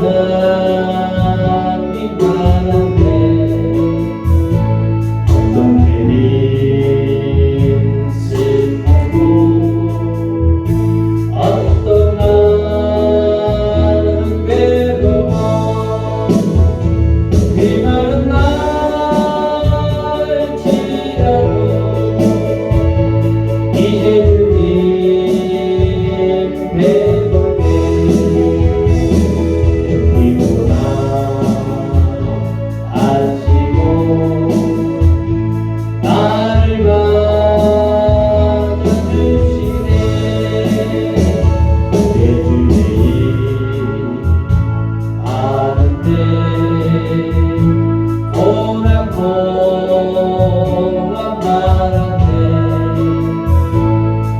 하나님 바라네 어떤 길이 슬프고 어떤 날은 외로워 그 많은 날 지나고 이제 주님 배우게 힘이구나 아시고 나를 받아주시네 내 주님 아는데 오락보락 말하네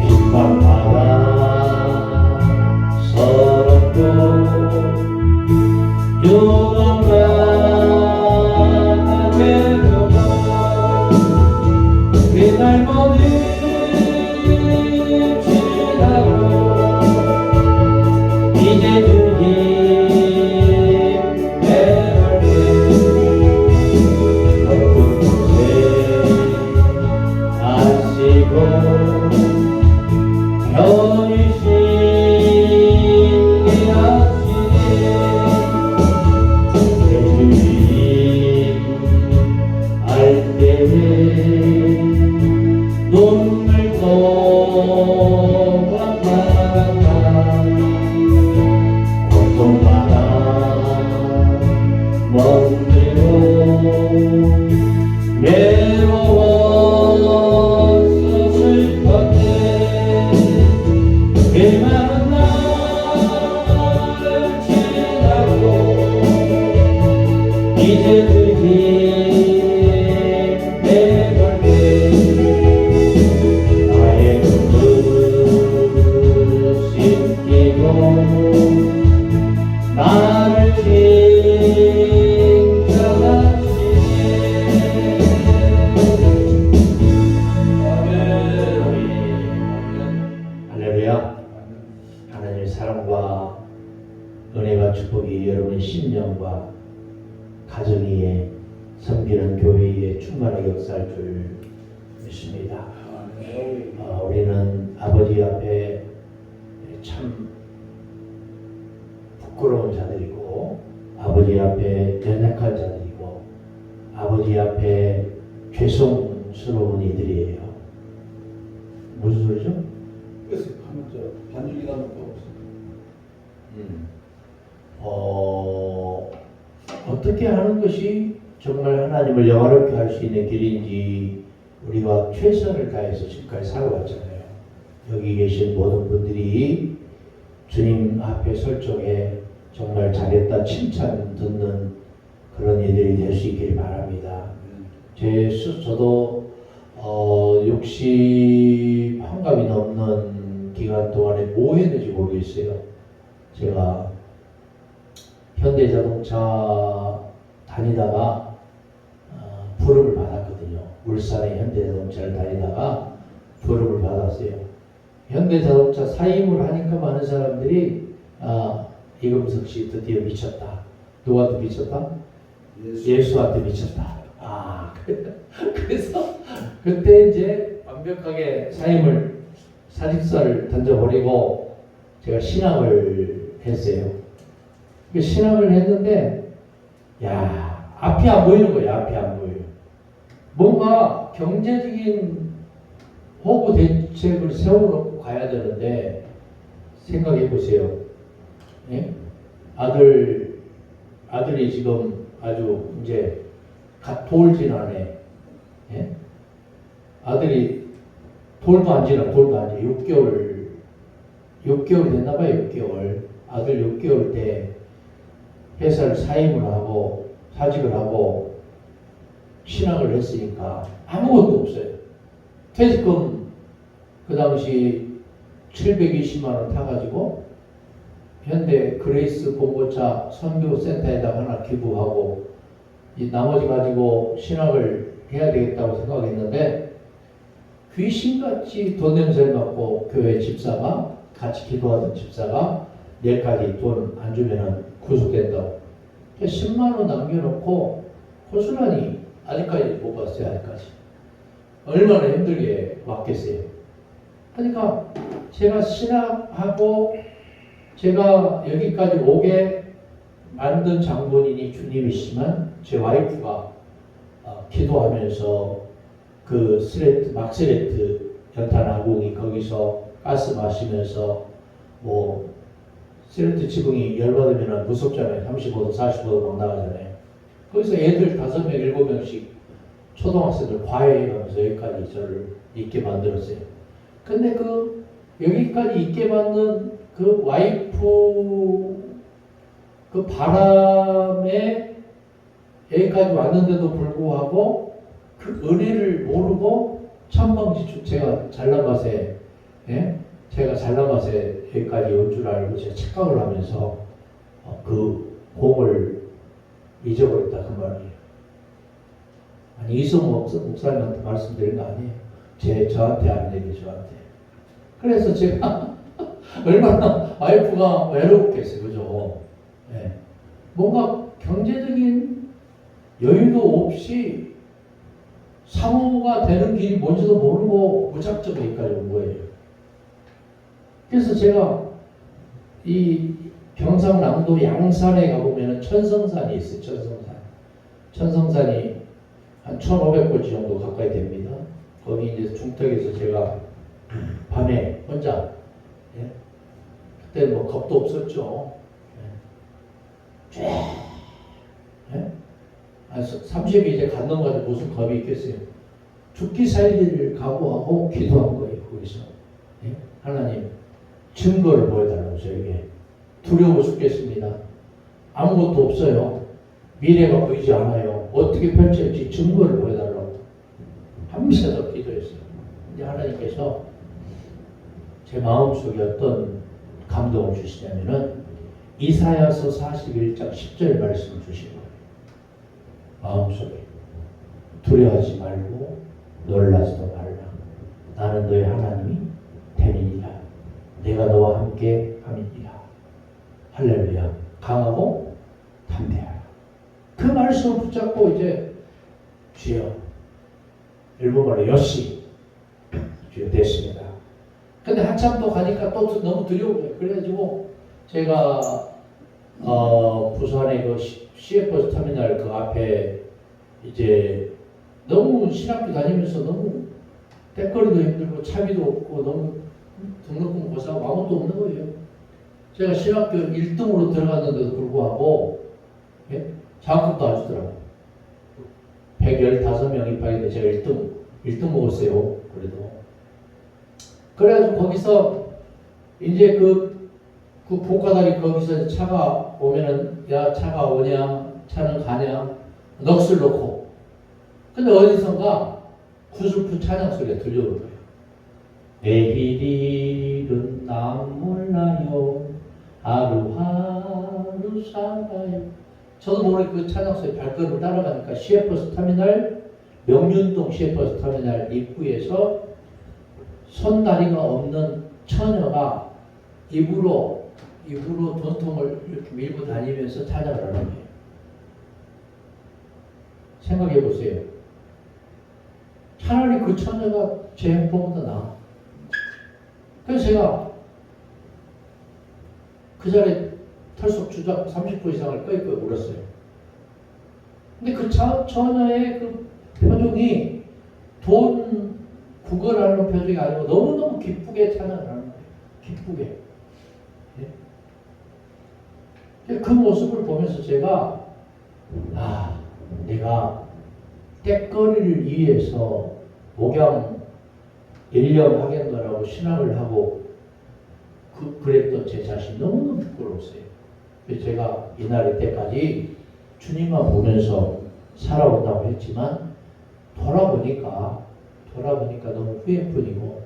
빈방바다 서럽고 유혹하다 외로워 그날 모두 지나고 이제 주님 배울게 높은 곳에 아시고 편히쉬게 하시네 내 주님 알 때에 눈물 또박박박 고통받아 멍들고 외로워서 슬펐네 그 많은 날 지나고 이제 주님 배울게 나의 눈을 씻기고 나를 칭찬하시네 할렐루야. 하나님의 사랑과 은혜와 축복이 여러분의 심령과 가정 위에 섬기는 교회 위에 충만하게 역사할 줄 믿습니다. 우리는 아버지 앞에 참 부끄러운 자들이고 아버지 앞에 연약한 자들이고 아버지 앞에 죄송스러운 이들이에요. 무슨 소리죠? 그래서 하면 저 반죽이라는 거 없어요. 어떻게 하는 것이 정말 하나님을 영화롭게 할 수 있는 길인지 우리가 최선을 다해서 지금까지 살아왔잖아요. 여기 계신 모든 분들이 주님 앞에 설 적에 정말 잘했다 칭찬 듣는 그런 이들이 될 수 있길 바랍니다. 저도 60 환갑이 넘는 기간 동안에 뭐 했는지 모르겠어요. 제가 현대자동차 다니다가 부름을 받았거든요. 울산의 현대자동차를 다니다가 부름을 받았어요. 현대자동차 사임을 하니까 많은 사람들이 이금석 씨 드디어 미쳤다. 누구한테 미쳤다? 예수한테 미쳤다. 그래서 그때 이제 완벽하게 사직서를 던져버리고 제가 신앙을 했어요. 신앙을 했는데 앞이 안 보이는 거예요. 앞이 안 보여요. 뭔가 경제적인 호구 대책을 세워놓고 가야 되는데 생각해 보세요. 예? 아들이 지금 아주 이제 갓 돌 지나네. 예? 아들이 돌도 안 지나. 6개월 됐나봐요. 6개월. 아들 6개월 때 회사를 사임을 하고 사직을 하고 신앙을 했으니까 아무것도 없어요. 퇴직금 그 당시 720만 원 타가지고 현대 그레이스 봉고차 선교센터에다 하나 기부하고 이 나머지 가지고 신학을 해야 되겠다고 생각했는데 귀신같이 돈 냄새를 맡고 교회 집사가 같이 기도하던 집사가 내일까지 돈 안 주면은 구속된다고. 10만 원 남겨놓고 고스란히 아직까지 못 봤어요. 아직까지. 얼마나 힘들게 왔겠어요. 그러니까 제가 신학하고 제가 여기까지 오게 만든 장본인이 주님이시지만 제 와이프가 기도하면서 그 막스레트 연탄아궁이 거기서 가스 마시면서 뭐 스레트 지붕이 열받으면 무섭잖아요. 35도 45도 막 나가잖아요. 거기서 애들 5명 7명씩 초등학생들 과외해가면서 여기까지 저를 있게 만들었어요. 근데 그 여기까지 있게 만든 그 와이프 그 바람에 여기까지 왔는데도 불구하고 그 은혜를 모르고 천방지축 제가 잘난맛에 제가 잘난맛에 여기까지 온 줄 알고 제가 착각을 하면서 그 공을 잊어버렸다 그 말이에요. 아니 이승호 목사님한테 말씀드린 거 아니에요. 저한테 하는 얘기 저한테. 그래서 제가 얼마나 와이프가 외롭겠어요. 그죠? 네. 뭔가 경제적인 여유도 없이 사모가 되는 길이 뭔지도 모르고 무작정 여기까지 온 거예요. 그래서 제가 이 경상남도 양산에 가보면 천성산이 있어요. 천성산이 한 1,500고지 정도 가까이 됩니다. 거기 이제 중턱에서 제가 밤에 혼자, 그때 뭐 겁도 없었죠. 예? 30이 이제 간 넘어가지고 무슨 겁이 있겠어요. 죽기 살기를 각오하고 기도한 거예요. 거기서. 하나님 증거를 보여달라고 저에게. 두려워 죽겠습니다. 아무것도 없어요. 미래가 보이지 않아요. 어떻게 펼쳐질지 증거를 보여달라고 밤새도록 기도했어요. 근데 하나님께서 제 마음속에 어떤 감동을 주시냐면은 이사야서 41장 10절 말씀을 주신 거예요. 마음속에 두려워하지 말고 놀라지도 말라. 나는 너의 하나님이 됨이니라. 내가 너와 함께 함이니라. 할렐루야. 강하고 담대하라. 그 말씀을 붙잡고 이제 주여, 일본말로 여시 주여 됐습니다. 근데 한참 또 가니까 또 너무 두려워요. 그래가지고 제가 부산의 그 CF버스 터미널 그 앞에 이제 너무 신학교 다니면서 너무 때거리도 힘들고 차비도 없고 너무 등록금 고사하고 아무것도 없는 거예요. 제가 신학교 1등으로 들어갔는데도 불구하고 장학금도 안 주더라고요. 115명 입학했는데 제가 1등 먹었어요. 그래도. 그래가지고 거기서 이제 그 복가다리 거기서 차가 오면은 야 차가 오냐 차는 가냐 넋을 놓고 근데 어디선가 구슬픈 찬양 소리가 들려오는 거예요. 내일 일은 난 몰라요 하루하루 살아요. 저도 모르게 그 찬양 소리 발걸음을 따라가니까 CF버스 터미널 명륜동 CF버스 터미널 입구에서 손다리가 없는 처녀가 입으로 돈통을 이렇게 밀고 다니면서 찬양을 하는 거예요. 생각해 보세요. 차라리 그 처녀가 제 행복보다 나아. 그래서 제가 그 자리에 털썩 주작 30분 이상을 끄이끄이 울었어요. 근데 그 처녀의 그 표정이 돈 구걸하는 표정이 아니고 너무너무 기쁘게 찬양을 하는 거예요. 기쁘게. 그 모습을 보면서 제가 내가 때거리를 위해서 목양 1년 하겠노라고 신학을 하고 그랬던 제 자신이 너무너무 부끄러웠어요. 그래서 제가 이날의 때까지 주님만 보면서 살아온다고 했지만 돌아보니까 너무 후회뿐이고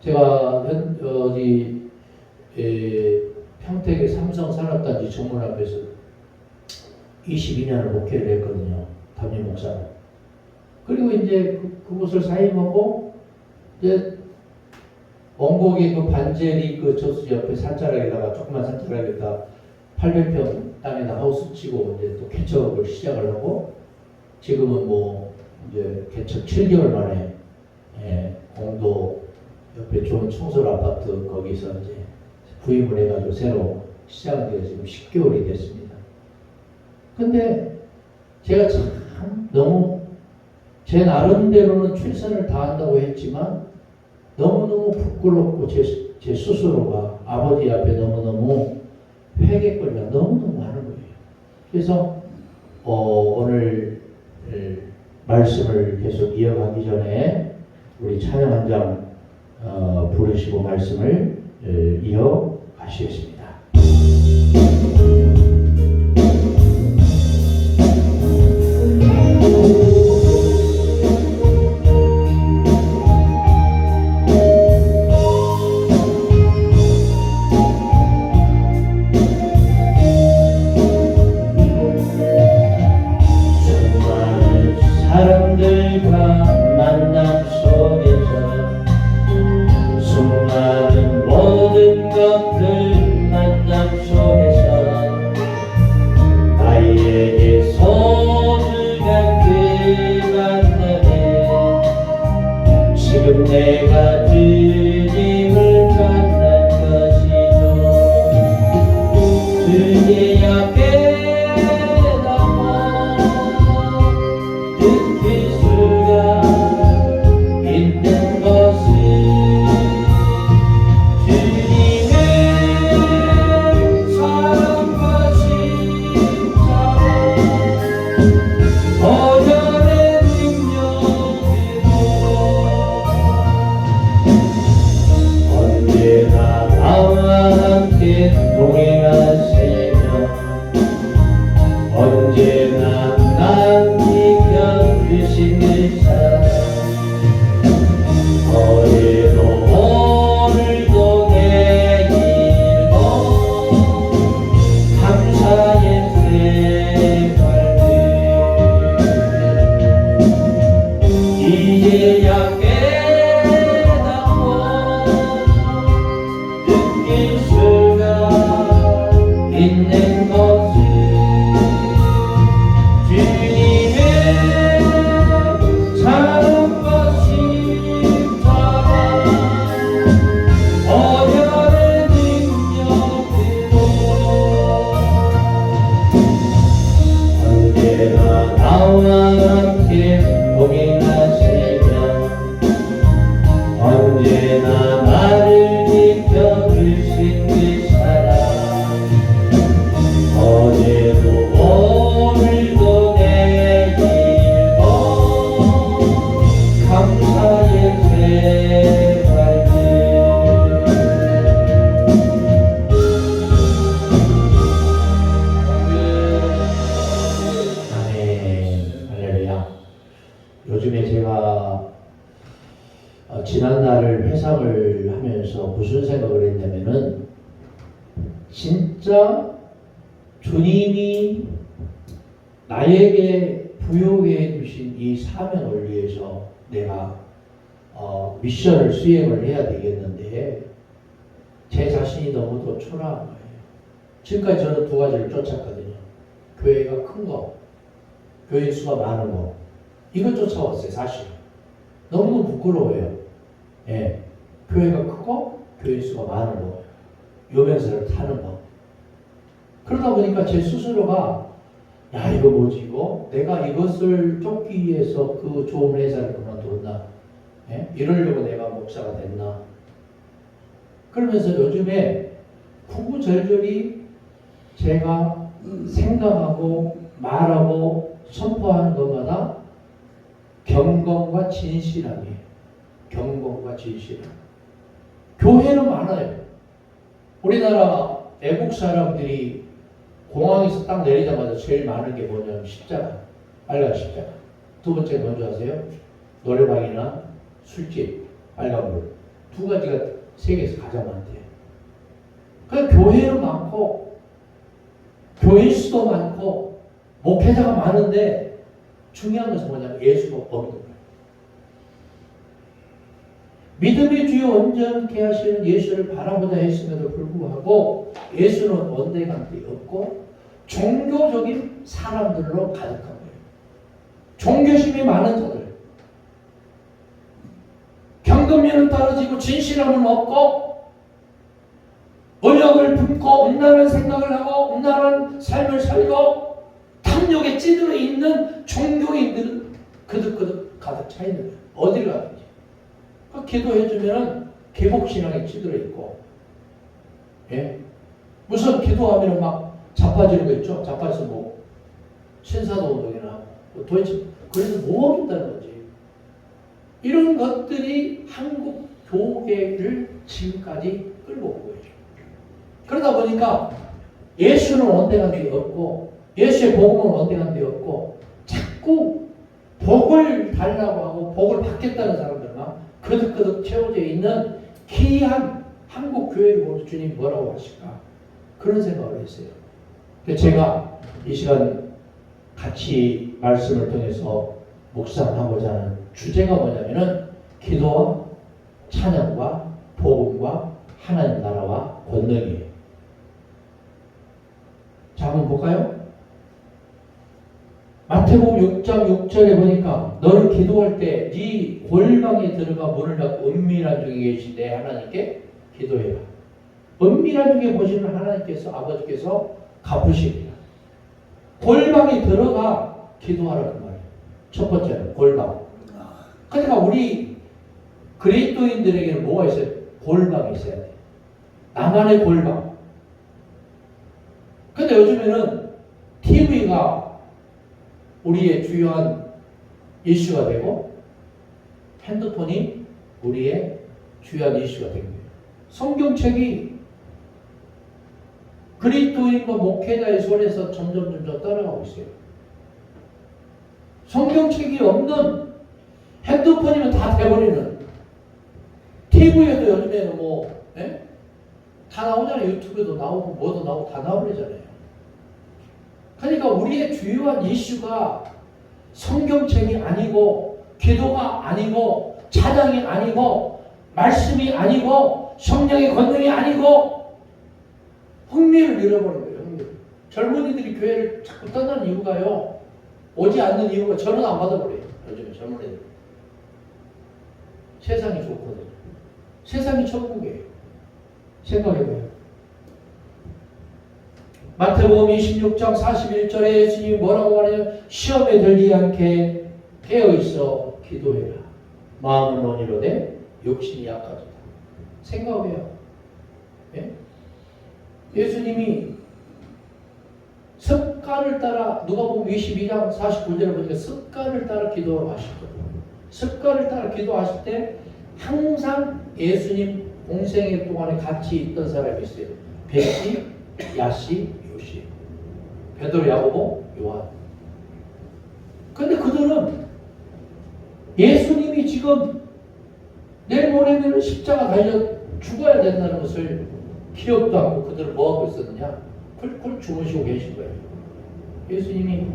제가 평택의 삼성 산업단지 정문 앞에서 22년을 목회를 했거든요. 담임 목사로. 그리고 이제 그곳을 사임하고 이제 원곡이 그 반제리 그 저수 옆에 산자락에다가 조그만 산자락에다 800평 땅에다 하우스 치고 이제 또 개척을 시작을 하고 지금은 뭐 이제 개척 7개월 만에 공도 옆에 좋은 청솔 아파트 거기서 이제 구입을 해가지고 새로 시작한 지가 지금 10개월이 됐습니다. 근데 제가 참 너무 제 나름대로는 최선을 다한다고 했지만 너무너무 부끄럽고 제 스스로가 아버지 앞에 너무너무 회개거리가 너무너무 많은 거예요. 그래서 오늘 말씀을 계속 이어가기 전에 우리 찬양 한 장 부르시고 말씀을 이어가시겠습니다. 사람들과 만남 속에서 수많은 모든 것들 만남 속에서 나에게 소중한 그 만남에 지금 내가 주님을 만난 것이죠. 그제야 언제나 난 지켜 주시는 사랑 어제도 오늘도 내 일도 감사의 생활들 이제야 깨닫고 느낄 수가 있는 것을 언제나 나를 지켜주신 그 사랑 어제도 오늘도 내일도 감사의 생활들 아멘 할렐루야. 요즘에 제가 지난날 회상을 하면서 무슨 생각을 했냐면은 진짜 주님이 나에게 부여해 주신 이 사명을 위해서 내가 미션을 수행을 해야 되겠는데 제 자신이 너무도 초라한 거예요. 지금까지 저는 두 가지를 쫓았거든요. 교회가 큰 거, 교인 수가 많은 거, 이걸 쫓아왔어요. 사실 너무 부끄러워요. 예, 교회가 크고 교인 수가 많은 거, 요맹세를 타는 거. 그러다 보니까 제 스스로가 야 이거 뭐지 이거? 내가 이것을 쫓기 위해서 그 좋은 회사를 그만뒀나? 예? 이러려고 내가 목사가 됐나? 그러면서 요즘에 구구절절히 제가 생각하고 말하고 선포하는 것마다 경건과 진실하게, 경건과 진실하게. 교회는 많아요. 우리나라 애국 사람들이 공항에서 딱 내리자마자 제일 많은 게 뭐냐면 십자가, 빨간 십자가. 두 번째 뭔지 아세요? 노래방이나 술집, 빨간불. 두 가지가 세계에서 가장 많대요. 그러니까 교회는 많고, 교인 수도 많고, 목회자가 많은데 중요한 것은 뭐냐면 예수가 없는 거예요. 믿음의 주요 온전케 하시는 예수를 바라보자 했음에도 불구하고 예수는 온데간데 없고 종교적인 사람들로 가득한 거예요. 종교심이 많은 자들, 경건미는 떨어지고 진실함은 없고 의욕을 품고 음란한 생각을 하고 음란한 삶을 살고 탐욕에 찌들어 있는 종교인들은 그득그득 가득 차 있는 거예요. 어디를 가든지. 기도해주면 개복신앙에 찌들어 있고, 예? 무슨 기도하면 막 자빠지는 거 있죠? 자빠져서 뭐 신사도 운동이나 하고 도대체 그래서 뭐 하겠다는 거지. 이런 것들이 한국 교계를 지금까지 끌고 온 거예요. 그러다 보니까 예수는 온데간데 없고 예수의 복음은 온데간데 없고 자꾸 복을 달라고 하고 복을 받겠다는 사람들만 그득그득 채워져 있는 기이한 한국 교회를 보고 주님 뭐라고 하실까? 그런 생각을 했어요. 제가 이 시간 같이 말씀을 통해서 묵상하고자 하는 주제가 뭐냐면은 기도와 찬양과 복음과 하나님 나라와 권능이에요. 자, 한번 볼까요? 마태복음 6장 6절에 보니까 너는 기도할 때 네 골방에 들어가 문을 닫고 은밀한 중에 계시되 하나님께 기도해라. 은밀한 중에 보시는 하나님께서 아버지께서 갚으십니다. 골방에 들어가 기도하라는 말이에요. 첫 번째는 골방. 그러니까 우리 그리스도인들에게는 뭐가 있어요? 골방이 있어야 돼요. 나만의 골방. 근데 요즘에는 TV가 우리의 주요한 이슈가 되고 핸드폰이 우리의 주요한 이슈가 된 거예요. 성경책이 그리스도인과 목회자의 손에서 점점 떠나가고 있어요. 성경책이 없는 핸드폰이면 다 돼버리는, TV에도 요즘에는 뭐 다 나오잖아요. 유튜브에도 나오고 뭐도 나오고 다 나오잖아요. 그러니까 우리의 주요한 이슈가 성경책이 아니고 기도가 아니고 찬양이 아니고 말씀이 아니고 성령의 권능이 아니고 흥미를 잃어버린 거예요. 흥미. 젊은이들이 교회를 자꾸 떠나는 이유가요. 오지 않는 이유가 전화 안 받아버려요. 요즘에 젊은이들. 세상이 좋거든요. 세상이 천국이에요. 생각해봐요. 마태복음 26장 41절에 예수님이 뭐라고 말해요? 시험에 들지 않게 깨어있어 기도해라. 마음은 온유로되 욕심이 약하다. 생각해요. 예? 예수님이 습관을 따라, 누가복음 22장 49절에 보니까 습관을 따라 기도를 하시거든요. 습관을 따라 기도하실 때 항상 예수님 공생애 동안에 같이 있던 사람이 있어요. 베시, 야시, 요시. 베드로, 야고보, 요한. 근데 그들은 예수님이 지금 내일 모레면 십자가 달려 죽어야 된다는 것을 기억도 않고 그들은 뭐하고 있었느냐? 쿨쿨 주무시고 계신 거예요. 예수님이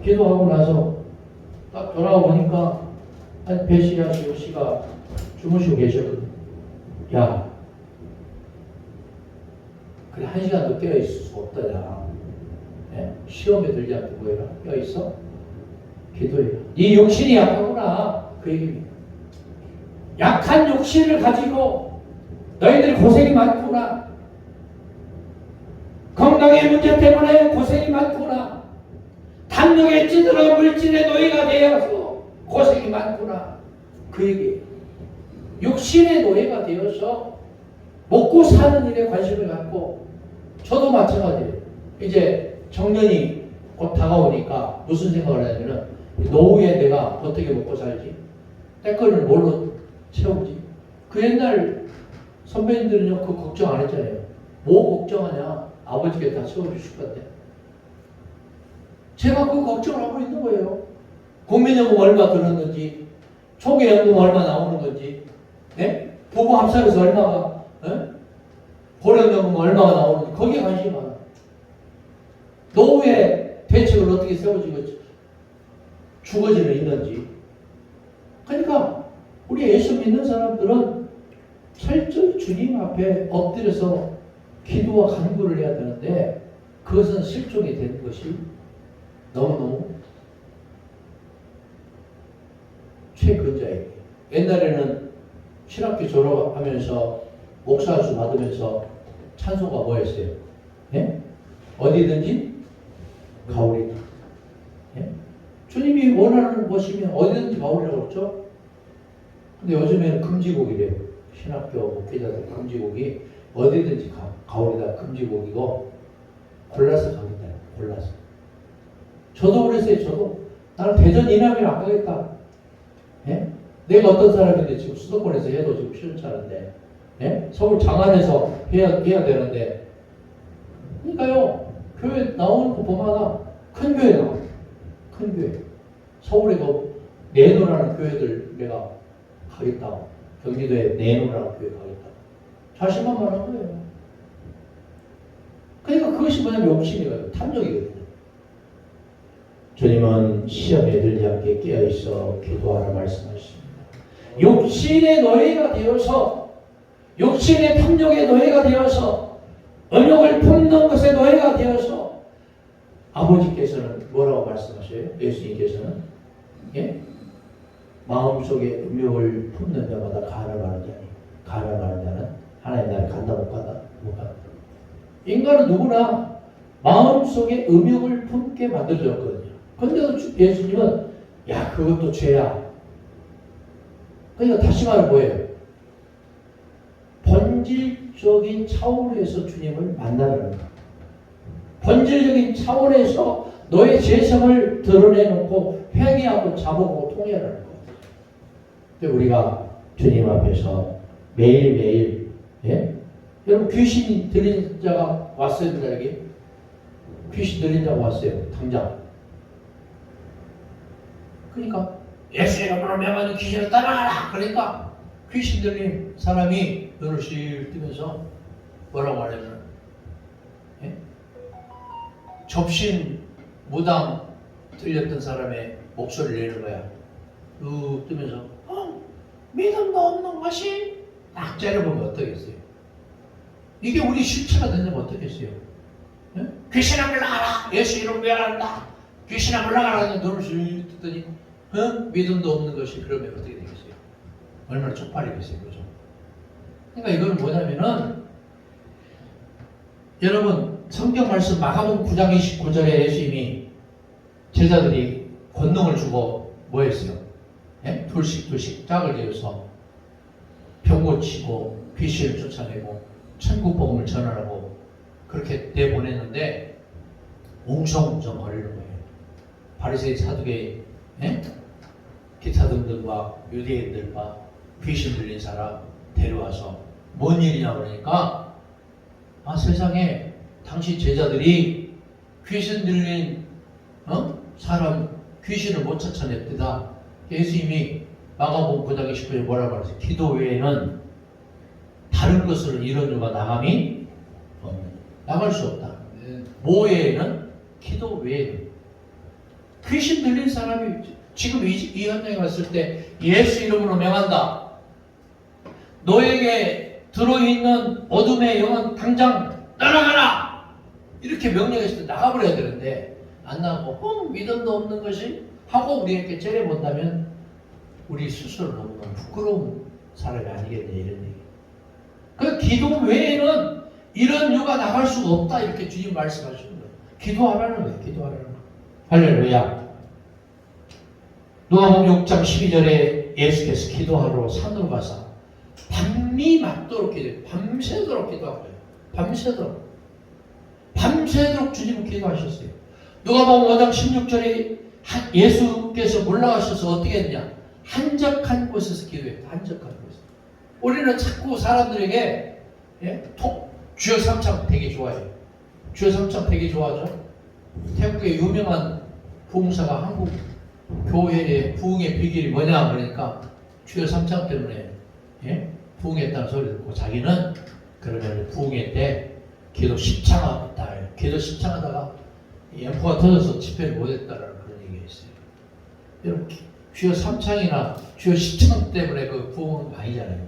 기도하고 나서 딱 돌아와 보니까 한 베시야 요시가 주무시고 계셨거든요. 야, 그래 1시간도 깨어있을 수 없다. 야. 네? 시험에 들지 않고 뭐해라? 깨어있어? 기도해라. 네 욕심이 약하구나. 그 얘기입니다. 약한 욕심을 가지고 너희들이 고생이 많구나. 건강의 문제 때문에 고생이 많구나. 탐욕에 찌들어 물질의 노예가 되어서 고생이 많구나. 그 얘기예요. 육신의 노예가 되어서 먹고 사는 일에 관심을 갖고, 저도 마찬가지예요. 이제 정년이 곧 다가오니까 무슨 생각을 하냐면 노후에 내가 어떻게 먹고 살지? 때거리를 뭘로 채우지? 그 옛날 선배님들은요 그 걱정 안 했잖아요. 뭐 걱정하냐? 아버지께 다 채워주실 건데. 제가 그 걱정을 하고 있는 거예요. 국민연금 얼마 들었는지, 초기연금 얼마 나오는 건지, 네? 부부 합산해서 얼마가, 고령연금 얼마가 나오는지 거기에 관심이 많아. 노후에 대책을 어떻게 세워지고 죽어지는 있는지. 그러니까 우리 믿는 사람들은 철저히 주님 앞에 엎드려서 기도와 간구를 해야 되는데 그것은 실종이 되는 것이 너무너무 최근자예요. 옛날에는 신학교 졸업하면서 목사수 받으면서 찬송가 뭐였어요? 예? 어디든지 가오리다. 예? 주님이 원하는 것이면 어디든지 가오리라고 그랬죠? 근데 요즘에는 금지곡이래요. 신학교 목회자들 금지곡이 어디든지 가오리다 금지곡이고 골라서 가겠다. 골라서. 저도 그랬어요. 저도 나는 대전 이남이를 안 가겠다. 예? 내가 어떤 사람인데 지금 수도권에서 해도 지금 시원찮은데 예? 서울 장안에서 해야 되는데 그러니까요. 교회 나오는 거 보면 큰 교회 나와. 큰 교회. 서울에 그 내노라는 교회들 내가 가겠다. 경기도에 내노라는 교회 가겠다. 자신만만한 거예요. 그러니까 그것이 뭐냐면 욕심이거든요. 탐욕이거든요. 주님은 시험에 들지 않게 깨어있어 기도하라 말씀하십니다. 욕심의 노예가 되어서 욕심의 탐욕의 노예가 되어서 언욕을 품는 것의 노예가 되어서 아버지께서는 뭐라고 말씀하셔요? 예수님께서는 예? 마음속에 음욕을 품는 자마다 가늠하는 자니 가늠하는 자는 하나님 나라에 간다 못 간다? 못 간다. 인간은 누구나 마음속에 음욕을 품게 만들어졌거든요. 그런데도 예수님은 야 그것도 죄야. 그러니까 다시 말해 뭐예요? 본질적인 차원에서 주님을 만나는 거예요. 본질적인 차원에서 너의 죄성을 드러내놓고 회개하고 자복하고 통회하는 거예요. 근데 우리가 주님 앞에서 매일매일 예? 여러분 귀신 들린 자가 왔어요. 여기 귀신 들린 자가 왔어요. 당장. 그러니까 예수 이름으로 명하는 귀신을 따라가라. 그러니까 귀신 들린 사람이 눈을 씩 뜨면서 뭐라고 하냐면 예? 접신 무당 들렸던 사람의 목소리를 내는 거야. 뜨면서 믿음도 없는 것이 딱 째려보면 어떻겠어요? 이게 우리 실체가 된다면 어떻겠어요? 예? 귀신아 물러가라. 예수 이름 명한다. 귀신아 물러가라. 눈을 씩 뜨더니 믿음도 없는 것이 그러면 어떻게 되겠어요? 얼마나 쪽팔리겠어요, 그죠? 그러니까 이건 뭐냐면은 여러분 성경 말씀 마가복음 9장 29절에 예수님이 제자들이 권능을 주고 뭐 했어요? 예? 둘씩 짝을 지어서 병 고치고 귀신을 쫓아내고 천국 복음을 전하라고 그렇게 내보냈는데 웅성웅성 거리는 거예요. 바리새인 사두개인 예? 기타 등등과 유대인들과 귀신 들린 사람 데려와서 뭔 일이냐 그러니까 세상에 당시 제자들이 귀신 들린 사람 귀신을 못 쫓아냈다. 예수님이 마가복음 9장 29절에 뭐라고 하세요? 기도 외에는 다른 것으로 이런 유가 나감이 없는. 나갈 수 없다. 뭐 외에는? 기도 외에는. 귀신 들린 사람이 지금 이 현장에 갔을 때 예수 이름으로 명한다. 너에게 들어있는 어둠의 영은 당장 떠나가라. 이렇게 명령했을 때 나가버려야 되는데 안 나가고 믿음도 없는 것이 하고 우리에게 째려본다면 우리 스스로 너무 부끄러운 사람이 아니겠냐 이런 얘기. 그 기도 외에는 이런 유가 나갈 수가 없다 이렇게 주님 말씀하시는 거예요. 기도하라는 거예요. 기도하라는 거예요. 할렐루야. 누가복음 6장 12절에 예수께서 기도하러 산으로 가서 밤이 맞도록 기도해요. 밤새도록 기도한 거예요. 밤새도록 주님은 기도하셨어요. 누가복음 5장 16절에 예수께서 올라가셔서 어떻게 했냐? 한적한 곳에서 기도했다. 한적한 곳에서. 우리는 자꾸 사람들에게 주여 삼창 되게 좋아해요. 주여 삼창 되게 좋아하죠. 태국의 유명한 부흥사가 한국 교회의 부흥의 비결이 뭐냐 그러니까 주여 삼창 때문에 부흥했다는 소리 듣고 자기는 그러면 부흥회 때 기도 십창하다. 기도 십창하다가 엠포가 터져서 집회를 못했다라는 그런 얘기가 있어요. 여러분 주여 삼창이나 주여 십창 때문에 그 부흥한 거 아니잖아요.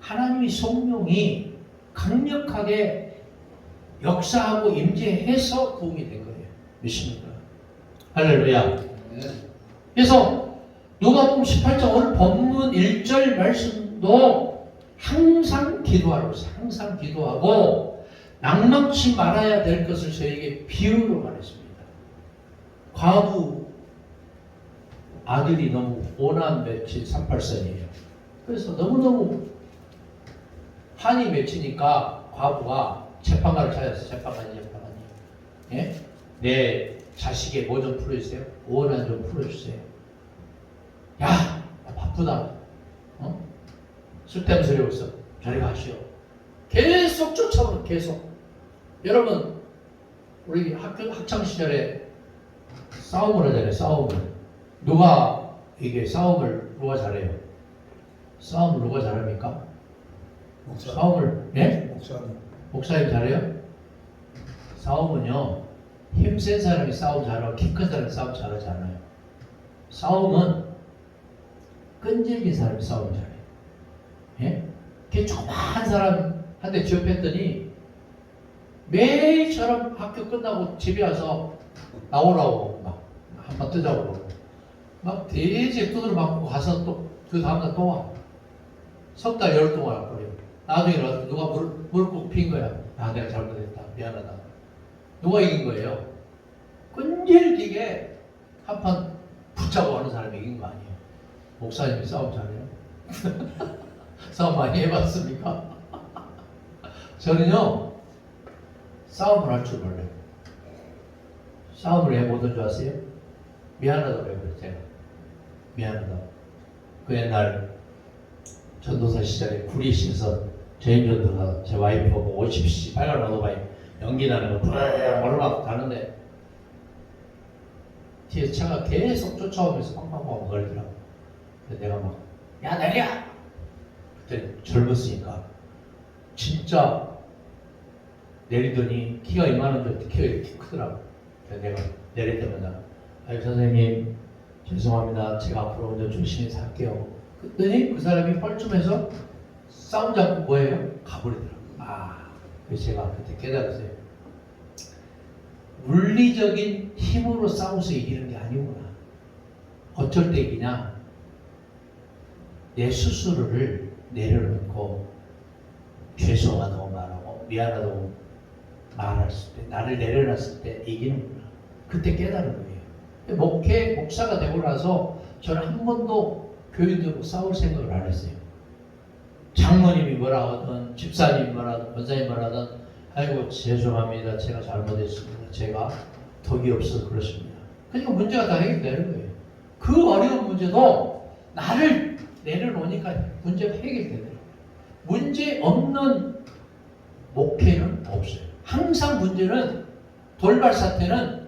하나님의 성령이 강력하게 역사하고 임재해서 부흥이 된 거예요. 믿습니까? 할렐루야. 그래서 누가복음 18장 오늘 본문 1절 말씀도 항상 기도하라고 했어요. 항상 기도하고 낭망치 말아야 될 것을 저에게 비유로 말했습니다. 과부 아들이 너무 오난 맺힌 38선이에요. 그래서 너무너무 한이 맺히니까 과부가 재판관을 찾았어요. 재판관이. 예? 내 자식의 뭐 좀 풀어주세요. 오난 좀 풀어주세요. 야, 나 바쁘다. 쓸데없는 소리 하고 있어. 저리 가시오. 계속 쫓아오는, 계속. 여러분, 우리 학창시절에 싸움을 하잖아요. 싸움을 누가 잘해요? 싸움을 누가 잘합니까? 싸움을, 예? 목사님 잘해요? 싸움은요, 힘센 사람이 싸움 잘하고 키 큰 사람이 싸움 잘하지 않아요. 싸움은 끈질긴 사람이 싸움 잘해요. 예? 걔 조그마한 사람한테 지업했더니 매일처럼 학교 끝나고 집에 와서 나오라고 막 한번 뜨자고 막 대지 두드려 맞고 가서 또 그 다음날 또 와. 석 달 열흘 동안 할 거예요. 나중에 와서 누가 무릎 핀 거야. 아, 내가 잘못했다. 미안하다. 누가 이긴 거예요? 끈질기게 한판 붙잡고 하는 사람이 이긴 거 아니에요. 목사님이 싸움 잘해요? 싸움 많이 해봤습니까? 저는요, 싸움을 할 줄 몰라요. 싸움을 왜 못할 줄 아세요? 미안하다고 해요, 제가. 미안하다고. 그 옛날 전도사 시절에 구리시에서 저인전도사 제 와이프하고 50cc 빨간 오토바이 연기 나는 거 오르막 가는데 뒤에 차가 계속 쫓아오면서 빵빵빵 거리더라고. 내가 막, 야, 내려! 그때 젊었으니까 진짜 내리더니 키가 이만한데 키가 이렇게 크더라고. 내가 내릴 때마다 아유 선생님 죄송합니다. 제가 앞으로 운전 조심히 살게요. 그랬더니 그 사람이 뻘쭘해서 싸움 잡고 뭐예요? 가버리더라고. 그래서 제가 그때 깨달았어요. 물리적인 힘으로 싸워서 이기는 게 아니구나. 어쩔 때 이기냐? 내 스스로를 내려놓고 죄송하다고 말하고 미안하다고 말했을 때, 나를 내려놨을 때 이기는구나. 그때 깨달은 거예요. 목사가 되고 나서 저는 한 번도 교인들하고 싸울 생각을 안 했어요. 장모님이 뭐라 하든 집사님이 뭐라 하든 권사님이 뭐라 하든 아이고 죄송합니다. 제가 잘못했습니다. 제가 덕이 없어서 그렇습니다. 그러니까 문제가 다 해결되는 거예요. 그 어려운 문제도 나를 내려놓으니까 문제가 해결되더라고요. 문제 없는 목회는 없어요. 항상 문제는 돌발 사태는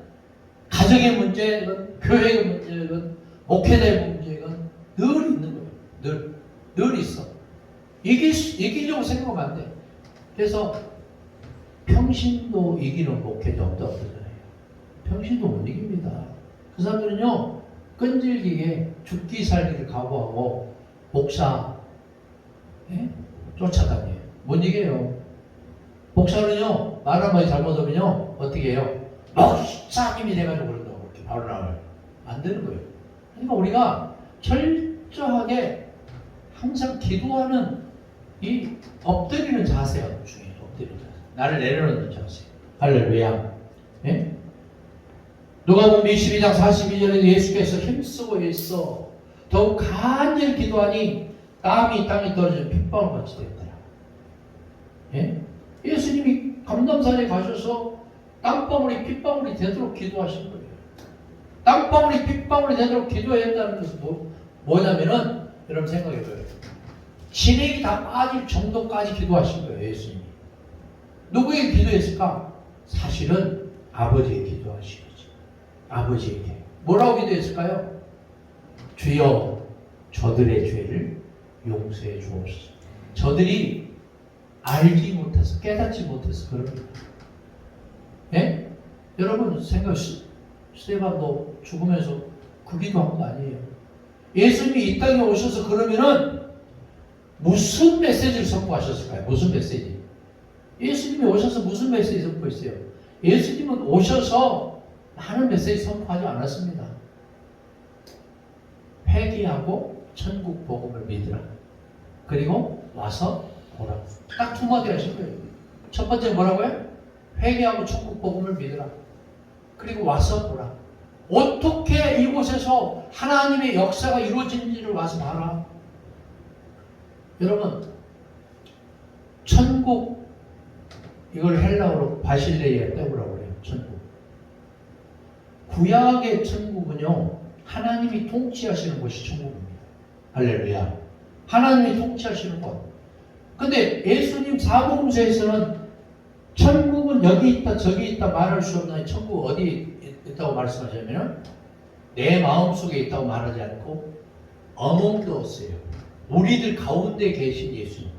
가정의 문제건 교회의 문제건 목회자의 문제건 늘 있는 거예요. 늘 있어. 이기려고 생각하면 안 돼. 그래서 평신도 이기는 목회자 없다잖아요. 평신도 못 이깁니다. 그 사람들은요 끈질기게 죽기 살기를 각오하고 목사 쫓아다녀요. 못 이겨요. 목사는요 말 한마디 잘못하면요 어떻게 해요? 목사님이 돼가지고 그런다고 그렇게 바로 나와요. 안 되는 거예요. 그러니까 우리가 철저하게 항상 기도하는 이 엎드리는 자세가 중요해요. 엎드리는 자세. 나를 내려놓는 자세. 할렐루야. 예? 누가복음 22장 42절에 예수께서 힘쓰고 있어 더욱 간절히 기도하니 땀이 땅에 떨어져 핏방울 같이 됐더라. 예? 예수님이 감람산에 가셔서 땀방울이 핏방울이 되도록 기도하신 거예요. 땀방울이 핏방울이 되도록 기도해야 한다는 것은 뭐냐면은 여러분 생각해봐요. 진액이 다 빠질 정도까지 기도하신 거예요. 예수님이. 누구에게 기도했을까? 사실은 아버지에게 기도하신 거죠. 아버지에게. 뭐라고 기도했을까요? 주여 저들의 죄를 용서해 주옵소서. 저들이 알지 못해서 깨닫지 못해서 그럽니다. 예? 여러분 생각 스테반도 죽으면서 그 기도한 거 아니에요. 예수님이 이 땅에 오셔서 그러면은 무슨 메시지를 선포하셨을까요? 무슨 메시지? 예수님이 오셔서 무슨 메시지 선포했어요? 예수님은 오셔서 많은 메시지 선포하지 않았습니다. 회개하고 천국 복음을 믿으라. 그리고 와서 보라. 딱 두 마디 하신 거예요. 첫 번째 뭐라고요? 회개하고 천국 복음을 믿으라. 그리고 와서 보라. 어떻게 이곳에서 하나님의 역사가 이루어진지를 와서 봐라. 여러분, 천국, 이걸 헬라어로 바실레이아 때우라고 그래요. 천국. 구약의 천국은요, 하나님이 통치하시는 곳이 천국입니다. 할렐루야. 하나님이 통치하시는 곳. 근데 예수님 사복음서에서는 천국은 여기 있다 저기 있다 말할 수 없는 천국 어디 있다고 말씀하자면 내 마음속에 있다고 말하지 않고 among us예요. 우리들 가운데 계신 예수님.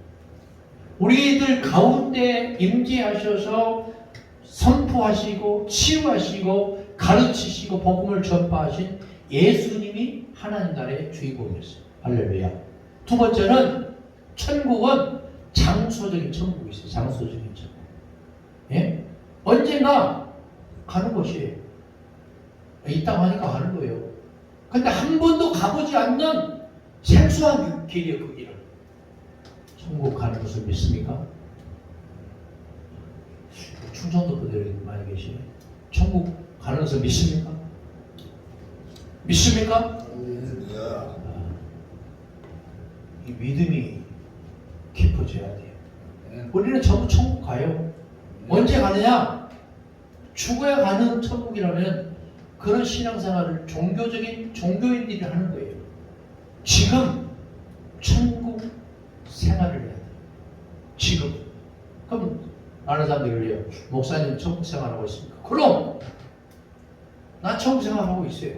우리들 가운데 임재하셔서 선포하시고 치유하시고 가르치시고 복음을 전파하신 예수님이 하나님 나라의 주인공이었어요. 할렐루야. 두 번째는 천국은 장소적인 천국이 있어요. 장소적인 천국. 예? 언젠가 가는 곳이에요. 있다고 하니까 가는 거예요. 근데 한 번도 가보지 않는 생소한 길이에요. 그 길은. 천국 가는 것을 믿습니까? 충청도 분들이 많이 계시네. 천국 가는 것을 믿습니까? 믿습니까? 이 믿음이 깊어져야 돼요. 우리는 전부 천국 가요. 언제 가느냐? 죽어야 가는 천국이라면 그런 신앙생활을 종교적인 종교인들이 하는 거예요. 지금 천국 생활을 해야 돼요. 지금. 그럼 많은 사람들이 그래요. 목사님 천국 생활하고 있습니까? 그럼 나 천국 생활하고 있어요.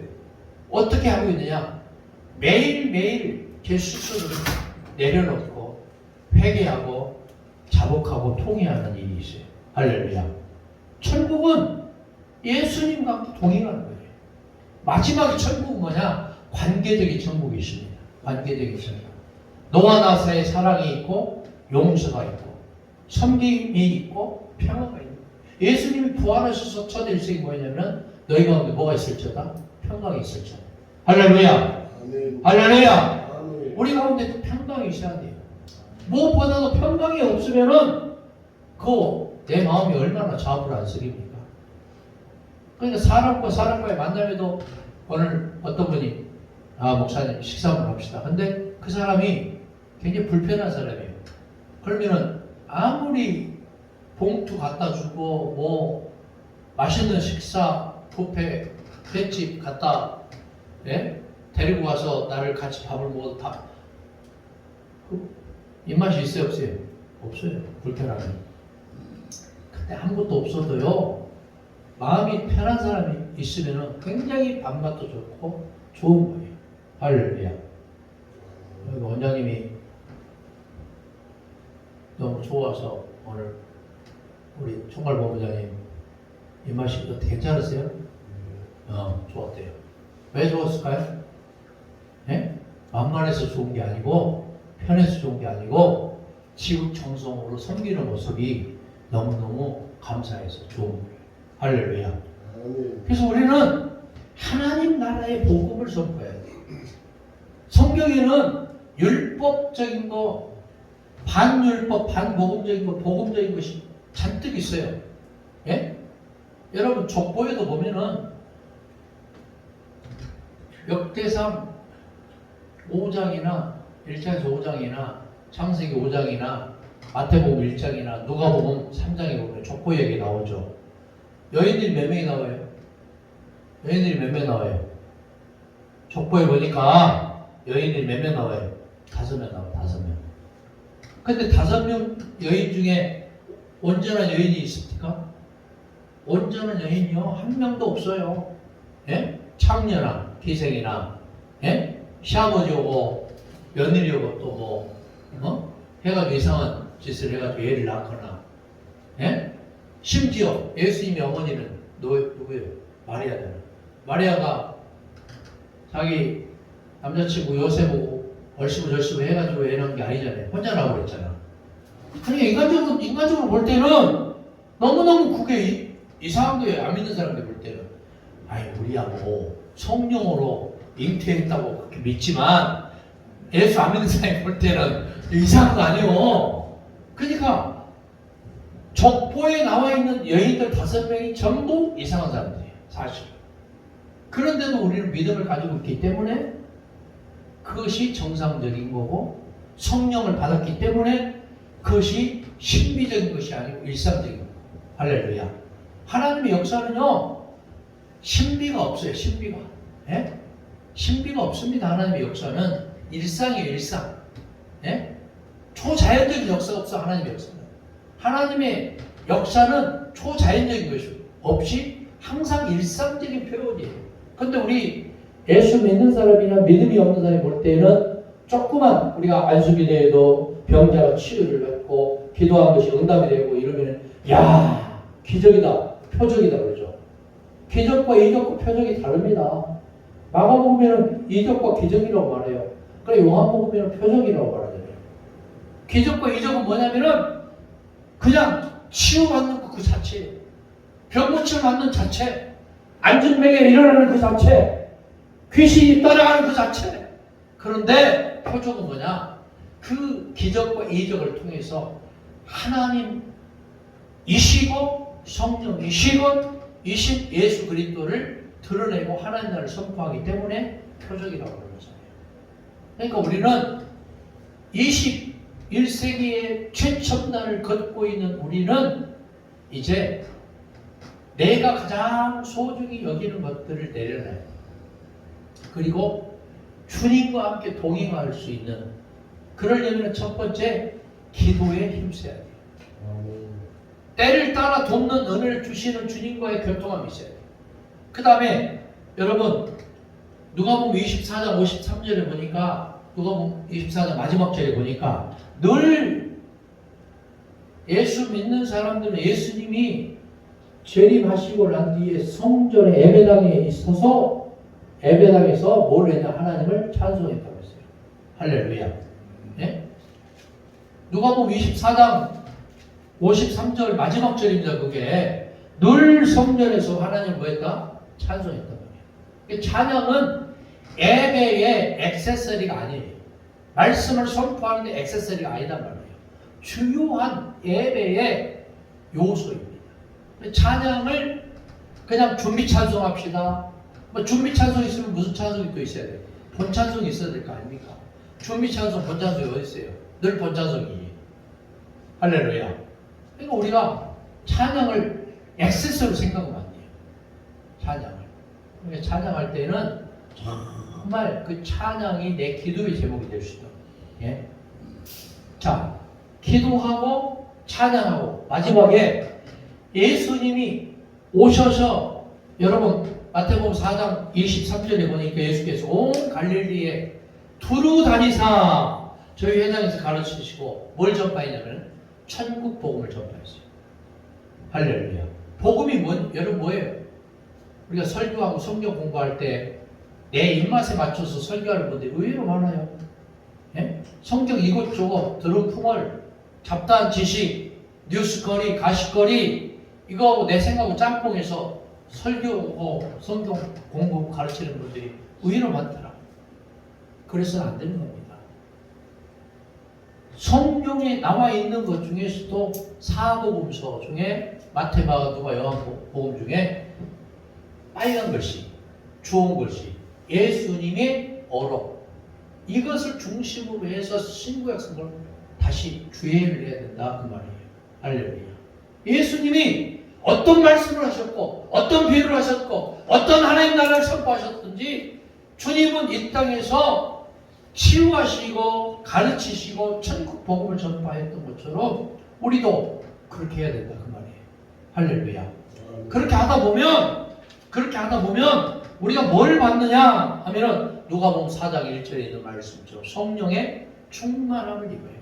어떻게 하고 있느냐? 매일매일 제 스스로를 내려놓고 회개하고 자복하고 통회하는 일이 있어요. 할렐루야. 천국은 예수님과 함께 동행하는 거예요. 마지막에 천국은 뭐냐? 관계적인 천국이 있습니다. 관계적인 천국. 너와 나 사이에 사랑이 있고 용서가 있고 섬김이 있고 평화가 있고. 예수님이 부활하셔서 첫 일생이 뭐냐면 너희 가운데 뭐가 있을지어다? 평강이 있을지어다. 할렐루야. 아멘. 할렐루야. 아멘. 우리 가운데 평강이 있어야 돼요. 무엇보다도 평강이 없으면은 내 마음이 얼마나 잡을 안 쓰립니까? 그러니까 사람과 사람과의 만남에도 오늘 어떤 분이 목사님 식사 한번 합시다. 근데 그 사람이 굉장히 불편한 사람이에요. 그러면은 아무리 봉투 갖다 주고 뭐 맛있는 식사 뷔페 횟집 갖다 데리고 와서 나를 같이 밥을 먹어도 다 입맛이 있어요 없어요? 없어요. 불편하면. 근데 아무것도 없어도요 마음이 편한 사람이 있으면 굉장히 밥맛도 좋고 좋은 거예요. 할렐루야. 여기 원장님이 너무 좋아서 오늘 우리 총괄본부장님 입맛이 어떻게 괜찮으세요? 좋았대요. 왜 좋았을까요? 만만해서 좋은 게 아니고 편해서 좋은 게 아니고 지극정성으로 섬기는 모습이 너무너무 감사해서 좋은 거예요. 할렐루야. 아멘. 그래서 우리는 하나님 나라의 복음을 선포해야 돼요. 성경에는 율법적인 거, 반율법, 반복음적인 거, 복음적인 것이 잔뜩 있어요. 여러분 족보에도 보면은 역대상 5장이나 1장에서 5장이나 창세기 5장이나 마태복음 1장이나 누가복음 3장에 보면 족보 얘기 나오죠. 여인들이 몇 명이 나와요? 여인들이 몇 명 나와요? 족보에 보니까 여인들이 몇 명 나와요? 5명 나와요. 5명. 근데 5명 여인 중에 온전한 여인이 있습니까? 온전한 여인이요? 한 명도 없어요. 창녀나 기생이나 시아버지 오고 며느리 오고 또 해가지고 이상한 짓을 해가지고 애를 낳거나 심지어 예수님의 어머니는 누구예요? 마리아잖아요. 마리아가 자기 남자친구 요새보고 얼씨구 절씨구 해가지고 애 낳은 게 아니잖아요. 혼자 나오고 그랬잖아. 그러니까 인간적으로 볼 때는 너무너무 그게 이상한 거예요. 안 믿는 사람들 볼 때는. 아니, 우리야 뭐 성령으로 잉태했다고 그렇게 믿지만 예수 안 믿는 사람이 볼 때는 이상한 거 아니에요. 그러니까 족보에 나와 있는 여인들 5명이 전부 이상한 사람들이에요. 사실. 그런데도 우리는 믿음을 가지고 있기 때문에 그것이 정상적인 거고 성령을 받았기 때문에 그것이 신비적인 것이 아니고 일상적인 거고. 할렐루야. 하나님의 역사는요, 신비가 없어요. 신비가. 예? 신비가 없습니다. 하나님의 역사는 일상이에요. 일상. 예? 초자연적인 역사가 없어. 하나님의 역사는. 하나님의 역사는 초자연적인 것이 없이 항상 일상적인 표현이에요. 근데 우리 예수 믿는 사람이나 믿음이 없는 사람이 볼 때는 조그만 우리가 안수기도에도 병자가 치유를 받고 기도한 것이 응답이 되고 이러면 야, 기적이다, 표적이다 그러죠. 기적과 이적과 표적이 다릅니다. 마가복음에는 이적과 기적이라고 말해요. 그래 요한복음에는 표적이라고 말하잖아요. 기적과 이적은 뭐냐면은 그냥 치유받는 그 자체예요. 병고침을 받는 자체, 안진뱅에 일어나는 그 자체, 귀신이 떠나가는 그 자체. 그런데 표적은 뭐냐? 그 기적과 이적을 통해서 하나님이시고 성령이시고 이신 예수 그리스도를 드러내고 하나님 나라를 선포하기 때문에 표적이라고 하는 거잖아요. 그러니까 우리는 21세기의 최첨단을 걷고 있는 우리는 이제 내가 가장 소중히 여기는 것들을 내려놔요. 그리고 주님과 함께 동행할 수 있는, 그러려면 첫 번째 기도에 힘써야 돼요. 때를 따라 돕는 은혜를 주시는 주님과의 교통함이 있어야 돼요. 그 다음에 여러분 누가복음 24장 53절에 보니까, 누가복음 24장 마지막 절에 보니까 늘 예수 믿는 사람들은 예수님이 재림하시고 난 뒤에 성전의 예배당에 있어서 예배당에서 뭘 했냐? 하나님을 찬송했다고 했어요. 할렐루야. 예? 누가복음 24장 53절 마지막 절입니다. 그게 늘 성전에서 하나님을 뭐 했다? 찬송했단 말이에요. 찬양은 예배의 액세서리가 아니에요. 말씀을 선포하는데 액세서리가 아니단 말이에요. 중요한 예배의 요소입니다. 찬양을 그냥 준비 찬송합시다. 뭐 준비 찬송 있으면 무슨 찬송이 또 있어야 돼요? 본 찬송이 있어야 될 거 아닙니까? 준비 찬송, 본 찬송이 어디 있어요? 늘 본 찬송이에요. 할렐루야. 그러니까 우리가 찬양을 액세서리로 생각하면 안 돼요. 찬양을. 그러니까 찬양할 때는 정말 그 찬양이 내 기도의 제목이 될 수 있다. 예? 자, 기도하고 찬양하고 마지막에 예수님이 오셔서, 여러분 마태복음 4장 23절에 보니까 예수께서 온 갈릴리에 두루 다니사 저희 회장에서 가르치시고 뭘 전파했냐면 천국 복음을 전파했어요. 할렐루야. 복음이 여러분 뭐예요? 우리가 설교하고 성경 공부할 때 내 입맛에 맞춰서 설교하는 분들이 의외로 많아요. 예? 성경 이것저것 들은 풍월, 잡다한 지식, 뉴스거리, 가십거리 이거하고 내 생각하고 짬뽕해서 설교하고 성경 공부 가르치는 분들이 의외로 많더라. 그래서는 안 되는 겁니다. 성경에 나와 있는 것 중에서도 사복음서 중에 마태, 마가, 누가, 요한복음 중에 빨간 글씨, 좋은 글씨, 예수님의 어록, 이것을 중심으로 해서 신구약성을 다시 주의를 해야 된다 그 말이에요. 할렐루야. 예수님이 어떤 말씀을 하셨고 어떤 비유를 하셨고 어떤 하나님 나라를 선포하셨든지 주님은 이 땅에서 치유하시고 가르치시고 천국 복음을 전파했던 것처럼 우리도 그렇게 해야 된다 그 말이에요. 할렐루야. 그렇게 하다 보면 우리가 뭘 받느냐 하면은 누가복음 4장 1절에 있는 말씀처럼 성령의 충만함을 입어요.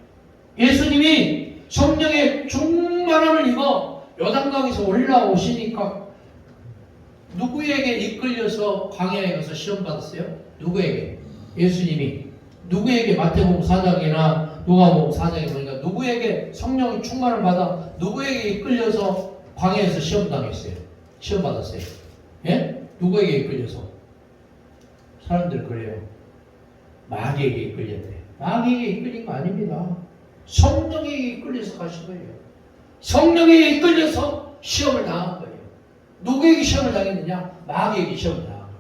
예수님이 성령의 충만함을 입어 요단강에서 올라오시니까 누구에게 이끌려서 광야에 가서 시험 받았어요? 누구에게? 예수님이 누구에게 마태복음 4장이나 누가복음 4장에 보니까 누구에게 성령의 충만을 받아 누구에게 이끌려서 광야에서 시험 당했어요. 시험 받았어요. 예? 누구에게 이끌려서? 사람들 그래요. 마귀에게 이끌렸대. 마귀에게 이끌린 거 아닙니다. 성령에게 이끌려서 가신 거예요. 성령에게 이끌려서 시험을 당한 거예요. 누구에게 시험을 당했느냐? 마귀에게 시험을 당한 거예요.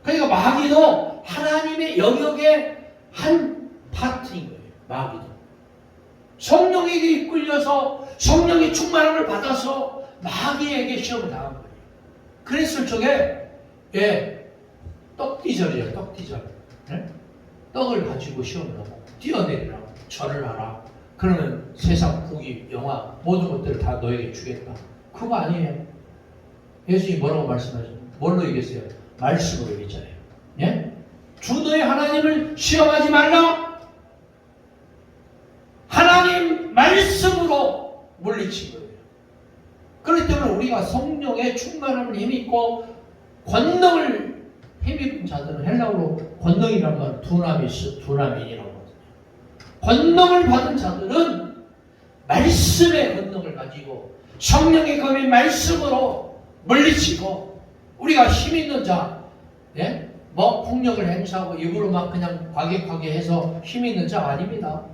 그러니까 마귀도 하나님의 영역의 한 파트인 거예요. 마귀도. 성령에게 이끌려서 성령의 충만함을 받아서 마귀에게 시험을 당한 거예요. 그랬을 적에 떡디절이에요. 떡디절. 네? 떡을 가지고 시험을 하고 뛰어내리라. 절을 하라. 그러면 세상 국이 영화 모든 것들을 다 너에게 주겠다. 그거 아니에요. 예수님이 뭐라고 말씀하셨어요? 뭘로 이겼어요? 말씀으로 이겼잖아요. 예? 주 너의 하나님을 시험하지 말라. 하나님 말씀으로 물리친 거예요. 그렇기 때문에 우리가 성령의 충만함을 힘입고 권능을 힘입은 자들은 헬라어로 권능이란 말 두나민이라고 하거든요. 권능을 받은 자들은 말씀의 권능을 가지고 성령의 검인 말씀으로 물리치고 우리가 힘 있는 자, 예? 뭐 폭력을 행사하고 입으로 막 그냥 과격하게 해서 힘 있는 자 아닙니다.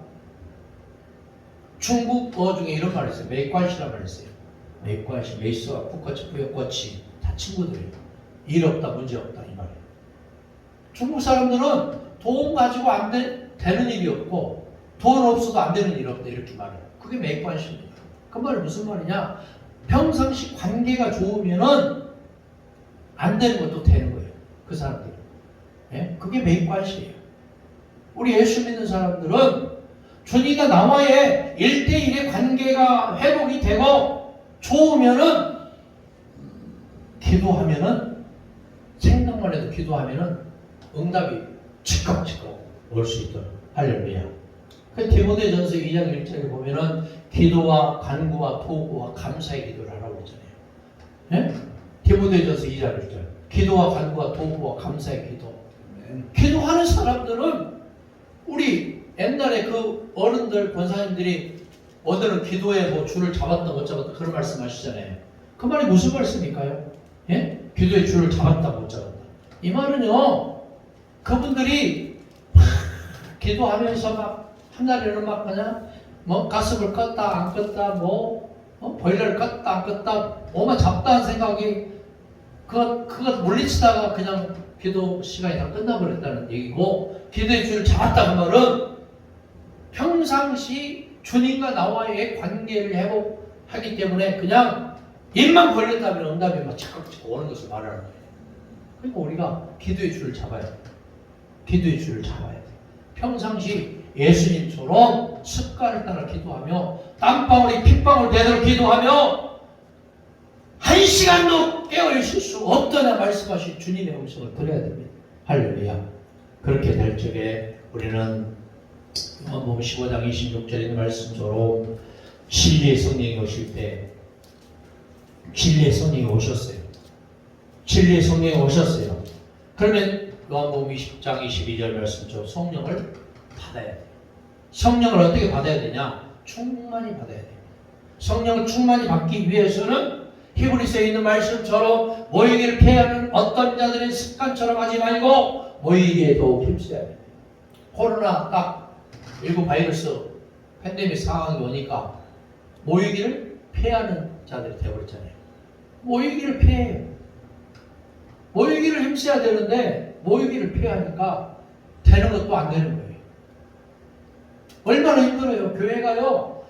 중국어 중에 이런 말을 했어요. 메이관시라는 말을 했어요. 메이관시, 메이스와 푸커치, 부여꼬치 다 친구들이에요. 일 없다, 문제 없다 이 말이에요. 중국 사람들은 돈 가지고 안 되는 일이 없고 돈 없어도 안 되는 일이 없다 이렇게 말해요. 그게 메이관시입니다. 그 말이 무슨 말이냐? 평상시 관계가 좋으면은 안 되는 것도 되는 거예요. 그 사람들은. 예? 그게 메이관시예요. 우리 예수 믿는 사람들은 주님과 나와의 1대1의 관계가 회복이 되고 좋으면은 기도하면은 생각만 해도 기도하면은 응답이 즉각 올 수 있도록 할렐루야. 그 디모데전서 2장 1절에 보면은 기도와 간구와 토구와 감사의 기도를 하라고 했잖아요. 예? 디모데전서 2장 1절 기도와 간구와 토구와 감사의 기도. 기도하는 사람들은 우리 옛날에 그 어른들 권사님들이 어른은 기도에 뭐 줄을 잡았다 못 잡았다 그런 말씀하시잖아요. 그 말이 무슨 말씀일까요? 예? 기도에 줄을 잡았다 못 잡았다. 이 말은요 그분들이 기도하면서 막 한날에는 막 그냥 뭐 가슴을 껐다 안 껐다 뭐 보일러를 껐다 안 껐다 뭐만 잡다는 생각이 그거 물리치다가 그냥 기도 시간이 다 끝나버렸다는 얘기고 기도의 줄을 잡았다 그 말은 평상시 주님과 나와의 관계를 회복하기 때문에 그냥 입만 벌렸다면 응답이 막 착각 오는 것을 말하는 거예요. 그러니까 우리가 기도의 줄을 잡아야 돼요. 기도의 줄을 잡아야 돼요. 평상시 예수님처럼 습관을 따라 기도하며 땀방울이 핏방울 되도록 기도하며 한 시간도 깨어있을 수 없다나 말씀하신 주님의 음성을 들어야 됩니다. 할렐루야. 그렇게 될 적에 우리는 요한복음 15장 26절에 있는 말씀처럼 진리의 성령이 오실 때 진리의 성령이 오셨어요. 진리의 성령이 오셨어요. 그러면 요한복음 20장 22절 말씀처럼 성령을 받아야 돼요. 성령을 어떻게 받아야 되냐? 충만히 받아야 돼요. 성령을 충만히 받기 위해서는 히브리서에 있는 말씀처럼 모이기를 피하는 어떤 자들의 습관처럼 하지 말고 모이기에 더욱 힘써야 돼요. 코로나 딱 19 바이러스 팬데믹 상황이 오니까 모이기를 피하는 자들이 되어버렸잖아요. 모이기를 피해요. 모이기를 힘써야 되는데 모이기를 피하니까 되는 것도 안 되는 거예요. 얼마나 힘들어요. 교회가요.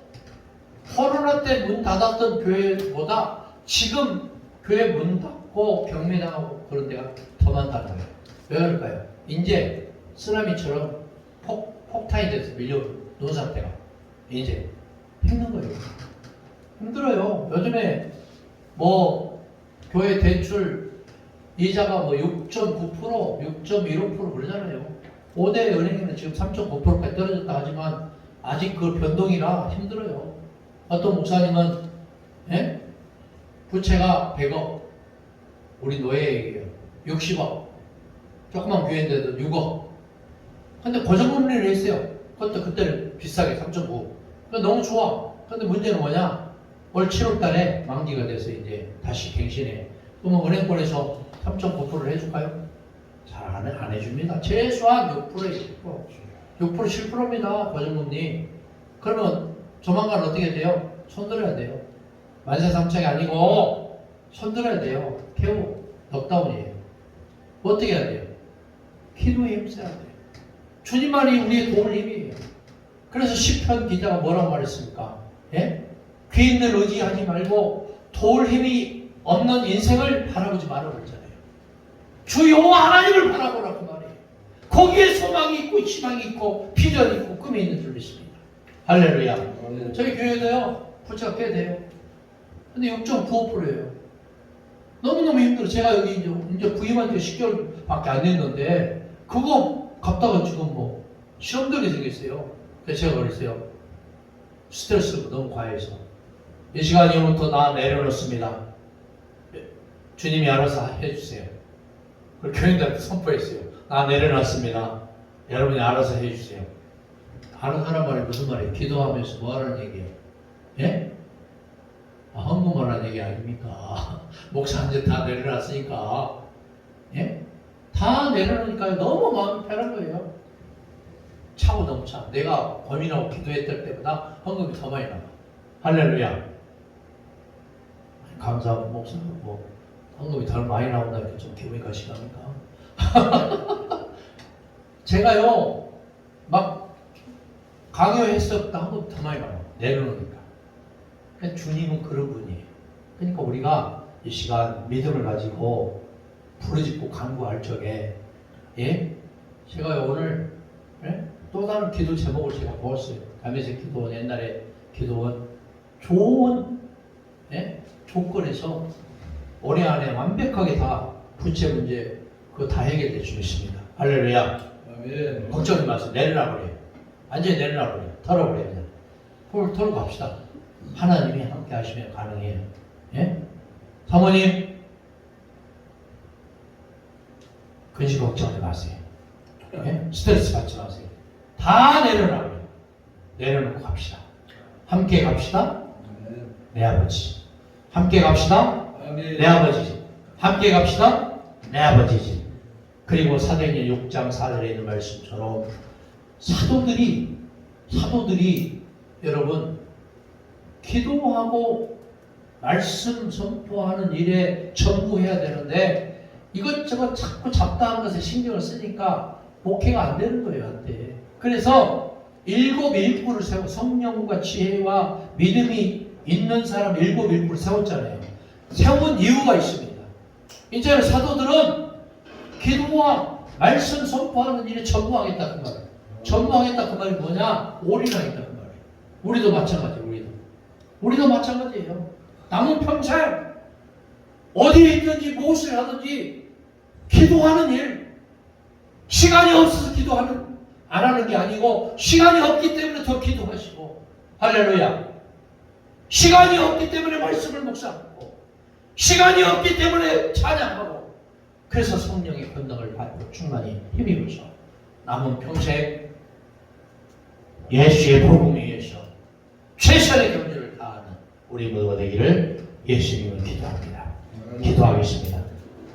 코로나 때 문 닫았던 교회보다 지금 교회 문 닫고 경매당하고 그런 데가 더 많다는 거예요. 왜 그럴까요? 이제 쓰나미처럼 폭탄이 돼서 밀려놓은 상태가 이제 힘든 거예요. 힘들어요. 요즘에 뭐 교회 대출 이자가 뭐 6.9%, 6.15% 그러잖아요. 5대 은행에는 지금 3.9%까지 떨어졌다 하지만 아직 그 변동이라 힘들어요. 어떤 목사님은 예? 부채가 100억, 우리 노예 얘기예요. 60억, 조그만 교회인데도 6억. 근데 고정금리를 했어요. 그것도 그때는 비싸게 3.9. 그러니까 너무 좋아. 근데 문제는 뭐냐? 올 7월 달에 만기가 돼서 이제 다시 갱신해. 그러면 은행권에서 3.9%를 해줄까요? 잘 안 해줍니다. 최소한 6%에 6%, 7%입니다. 고정금리. 그러면 조만간 어떻게 돼요? 손들어야 돼요. 만세삼창이 아니고 손들어야 돼요. 겨우 넉다운이에요. 어떻게 해야 돼요? 기도에 힘써야 돼요. 주님만이 우리의 도울 힘이에요. 그래서 시편 기자가 뭐라고 말했습니까? 예? 귀인들 의지하지 말고 도울 힘이 없는 인생을 바라보지 말라고 했잖아요. 주 여호와 하나님을 바라보라 그 말이에요. 거기에 소망이 있고 희망이 있고 비전이 있고 꿈이 있는 줄 믿습니다. 할렐루야. 저희 교회도요 부채가 꽤 돼요. 근데 6.95%예요. 너무너무 힘들어. 제가 여기 이제 부임한 지 10개월밖에 안 됐는데 그거 갚다가 지금 뭐 시험 들게 생겼어요. 그래서 제가 그랬어요. 스트레스가 너무 과해서 이 시간 이후부터 나 내려놓습니다. 주님이 알아서 해주세요. 그리고 교인들한테 선포했어요. 나 내려놨습니다. 여러분이 알아서 해주세요. 알아서 하란 말이 무슨 말이에요? 기도하면서 뭐 하라는 얘기예요? 예? 헌금하라는 얘기 아닙니까? 목사한테 다 내려놨으니까. 예? 다 내려놓으니까 너무 마음이 편한 거예요. 차고 너무 차. 내가 고민하고 기도했을 때보다 헌금이 더 많이 나와. 할렐루야. 감사하고 목사하고 헌금이 더 많이 나온다니까 좀 기분이 가시갑니까? 제가요 막 강요했을 때 헌금이 더 많이 나와요. 내려놓으니까. 그러니까 주님은 그런 분이에요. 그러니까 우리가 이 시간 믿음을 가지고 부르짖고 간구할 적에 예? 제가 오늘 예? 또 다른 기도 제목을 제가 보았어요. 담에색 기도원 옛날에 기도원 좋은 예? 조건에서 올해 안에 완벽하게 다 부채 문제 그거 다 해결될 수 있습니다. 할렐루야. 아멘. 걱정하지 마세요. 내려놔 버려요. 완전히 내려놔 버려요. 털어버려요. 그냥. 그걸 털고 갑시다. 하나님이 함께 하시면 가능해요. 예? 사모님 근심 걱정하지 마세요. 예? 스트레스 받지 마세요. 다 내려놔요. 내려놓고 갑시다. 함께 갑시다. 아멘. 내 아버지. 함께 갑시다. 아멘. 내 아버지. 함께 갑시다. 내 아버지지. 그리고 사도행전 6장 4절에 있는 말씀처럼 사도들이 여러분 기도하고 말씀 선포하는 일에 전무해야 되는데 이것저것 자꾸 잡다한 것에 신경을 쓰니까 목회가 안 되는 거예요. 안 돼. 그래서 7일꾼을 세워 성령과 지혜와 믿음이 있는 사람 7일꾼을 세웠잖아요. 세운 이유가 있습니다. 이제 사도들은 기도와 말씀 선포하는 일에 전무하겠다 그 말이에요. 전무하겠다 그 말이 뭐냐? 올인하겠다 그 말이에요. 우리도 마찬가지예요. 우리도 마찬가지예요. 남은 평생 어디에 있든지 무엇을 하든지 기도하는 일, 시간이 없어서 안 하는 게 아니고 시간이 없기 때문에 더 기도하시고 할렐루야. 시간이 없기 때문에 말씀을 묵상하고 시간이 없기 때문에 찬양하고 그래서 성령의 권능을 받고 충만히 힘입어서 남은 평생 예수의 복음 위해서 최선의 경주를 다하는 우리 모두가 되기를 예수님을 기도합니다. 기도하겠습니다.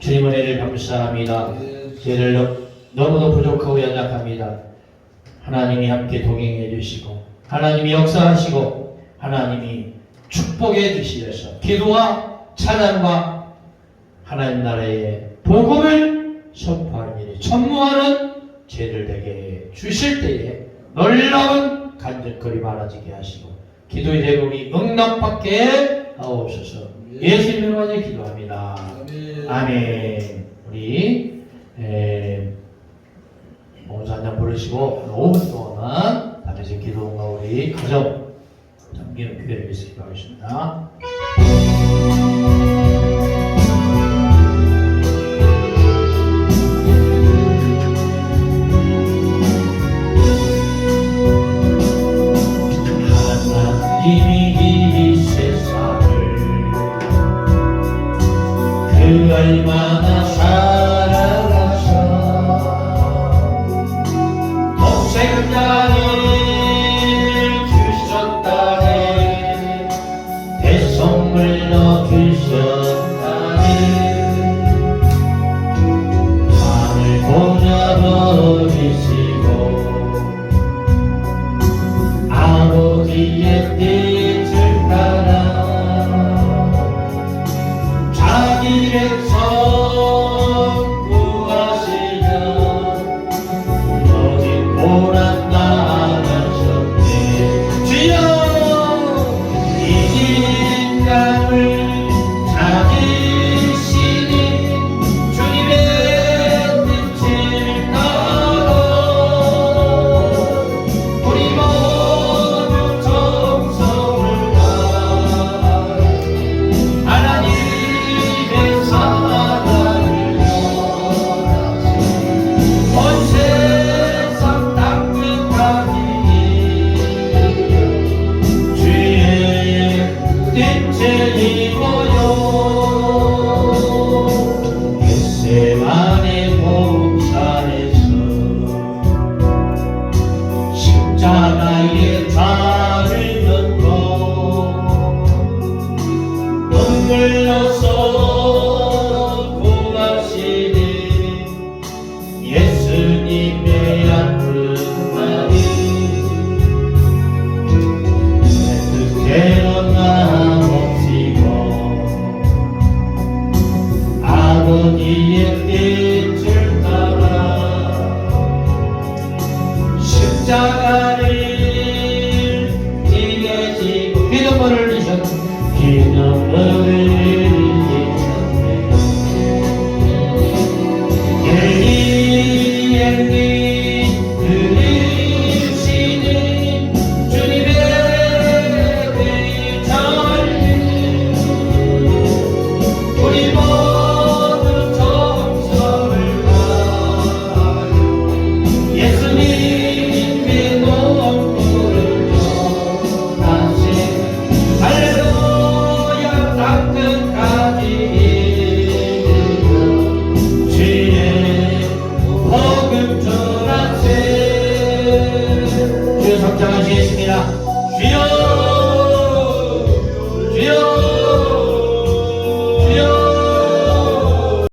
주님 은혜를 감사합니다. 죄를 너무도 부족하고 연약합니다. 하나님이 함께 동행해 주시고 하나님이 역사하시고 하나님이 축복해 주시어서 기도와 찬양과 하나님 나라의 복음을 선포하는 일에 전무하는 죄를 되게 주실 때에 놀라운 간증거리 많아지게 하시고 기도의 대목이 응답받게 하옵소서. 예수님의 이름으로 기도합니다. 아멘. 우리 봉사 한장 부르시고 한 5분 동안 다시 기도원과 우리 가정 잠기는 교회를 위해서 기도하겠습니다. 하나님이 이 세상을 그 얼마나 사랑하셔 오셨다네 밤을 보내버리시고 아버지의 뜻을 따라 자기 백성 구하시려 어디 보라 나가셨네 주여 이 인간을 찾으시니 주님의 뜻을 따라 우리 모두 정성을 다해 하나님의 사랑을 전하시 온 세상 따뜻하게 주의 뜻을 이루어요 겟세마네 봉산에서 십자가의 잔을 던고 눈물로서 구하시는 예수님의 아픈 날이 내 뜻대로 나옵시고 아버지의 뜻